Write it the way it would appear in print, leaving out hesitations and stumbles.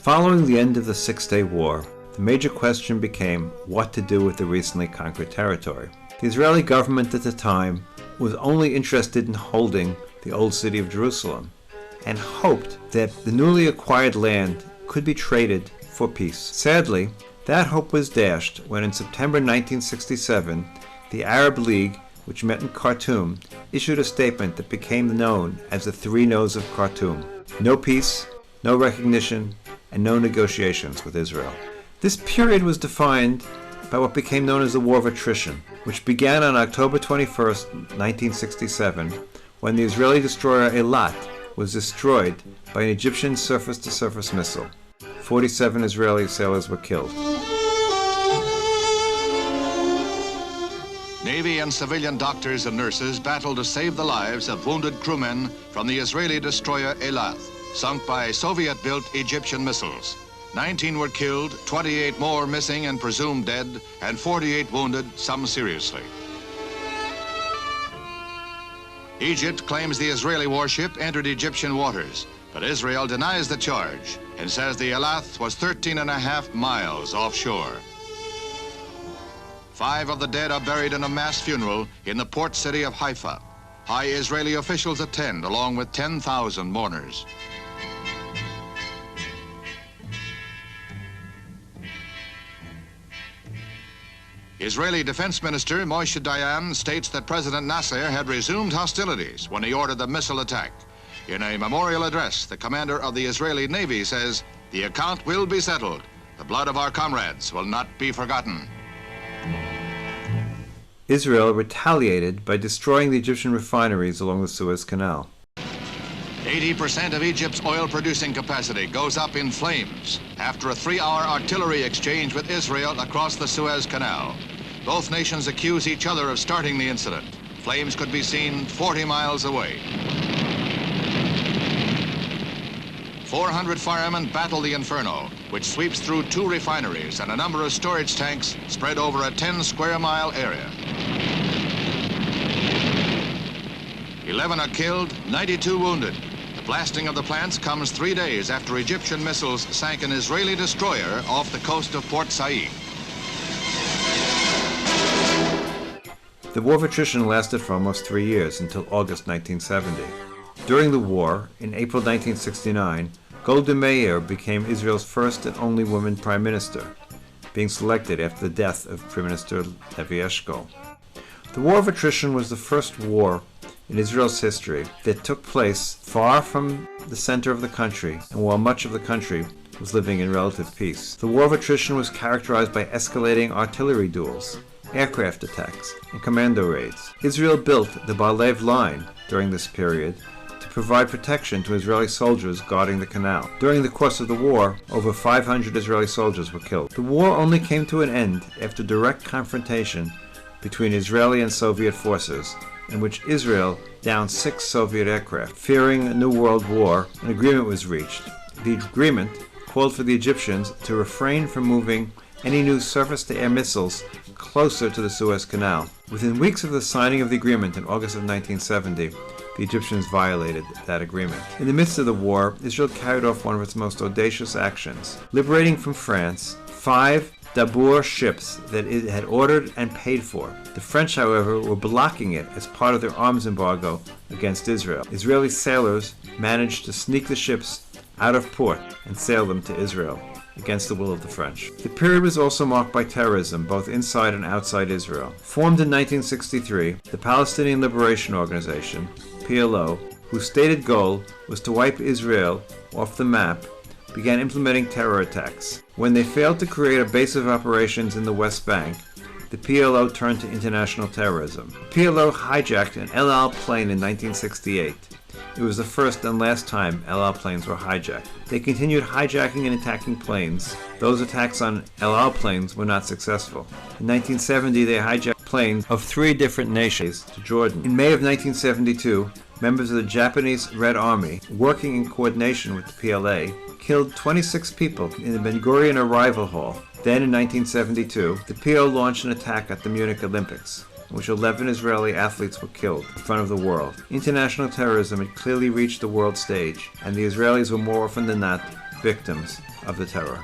Following the end of the Six-Day War, the major question became what to do with the recently conquered territory. The Israeli government at the time was only interested in holding the old city of Jerusalem and hoped that the newly acquired land could be traded for peace. Sadly, that hope was dashed when in September 1967, the Arab League, which met in Khartoum, issued a statement that became known as the Three No's of Khartoum: no peace, no recognition, and no negotiations with Israel. This period was defined by what became known as the War of Attrition, which began on October 21, 1967, when the Israeli destroyer Eilat was destroyed by an Egyptian surface-to-surface missile. 47 Israeli sailors were killed. Navy and civilian doctors and nurses battled to save the lives of wounded crewmen from the Israeli destroyer Eilat, sunk by Soviet-built Egyptian missiles. 19 were killed, 28 more missing and presumed dead, and 48 wounded, some seriously. Egypt claims the Israeli warship entered Egyptian waters, but Israel denies the charge and says the Eilat was 13.5 miles offshore. 5 of the dead are buried in a mass funeral in the port city of Haifa. High Israeli officials attend along with 10,000 mourners. Israeli Defense Minister Moshe Dayan states that President Nasser had resumed hostilities when he ordered the missile attack. In a memorial address, the commander of the Israeli Navy says, "The account will be settled. The blood of our comrades will not be forgotten." Israel retaliated by destroying the Egyptian refineries along the Suez Canal. 80% of Egypt's oil-producing capacity goes up in flames after a 3-hour artillery exchange with Israel across the Suez Canal. Both nations accuse each other of starting the incident. Flames could be seen 40 miles away. 400 firemen battle the inferno, which sweeps through 2 refineries and a number of storage tanks spread over a 10-square-mile area. 11 are killed, 92 wounded. The blasting of the plants comes 3 days after Egyptian missiles sank an Israeli destroyer off the coast of Port Said. The War of Attrition lasted for almost 3 years, until August 1970. During the war, in April 1969, Golda Meir became Israel's first and only woman prime minister, being selected after the death of Prime Minister Levi Eshkol. The War of Attrition was the first war in Israel's history that took place far from the center of the country and while much of the country was living in relative peace. The War of Attrition was characterized by escalating artillery duels, aircraft attacks, and commando raids. Israel built the Bar-Lev line during this period to provide protection to Israeli soldiers guarding the canal. During the course of the war, over 500 Israeli soldiers were killed. The war only came to an end after direct confrontation between Israeli and Soviet forces, in which Israel downed 6 Soviet aircraft. Fearing a new world war, an agreement was reached. The agreement called for the Egyptians to refrain from moving any new surface-to-air missiles closer to the Suez Canal. Within weeks of the signing of the agreement in August of 1970, the Egyptians violated that agreement. In the midst of the war, Israel carried off one of its most audacious actions, liberating from France 5 Dabur ships that it had ordered and paid for. The French, however, were blocking it as part of their arms embargo against Israel. Israeli sailors managed to sneak the ships out of port and sail them to Israel, against the will of the French. The period was also marked by terrorism, both inside and outside Israel. Formed in 1963, the Palestinian Liberation Organization, PLO, whose stated goal was to wipe Israel off the map, began implementing terror attacks. When they failed to create a base of operations in the West Bank, the PLO turned to international terrorism. The PLO hijacked an El Al plane in 1968. It was the first and last time El Al planes were hijacked. They continued hijacking and attacking planes. Those attacks on El Al planes were not successful. In 1970, they hijacked planes of 3 different nations to Jordan. In May of 1972, members of the Japanese Red Army, working in coordination with the PLA, killed 26 people in the Ben Gurion Arrival Hall. Then in 1972, the PLO launched an attack at the Munich Olympics, in which 11 Israeli athletes were killed in front of the world. International terrorism had clearly reached the world stage, and the Israelis were more often than not victims of the terror.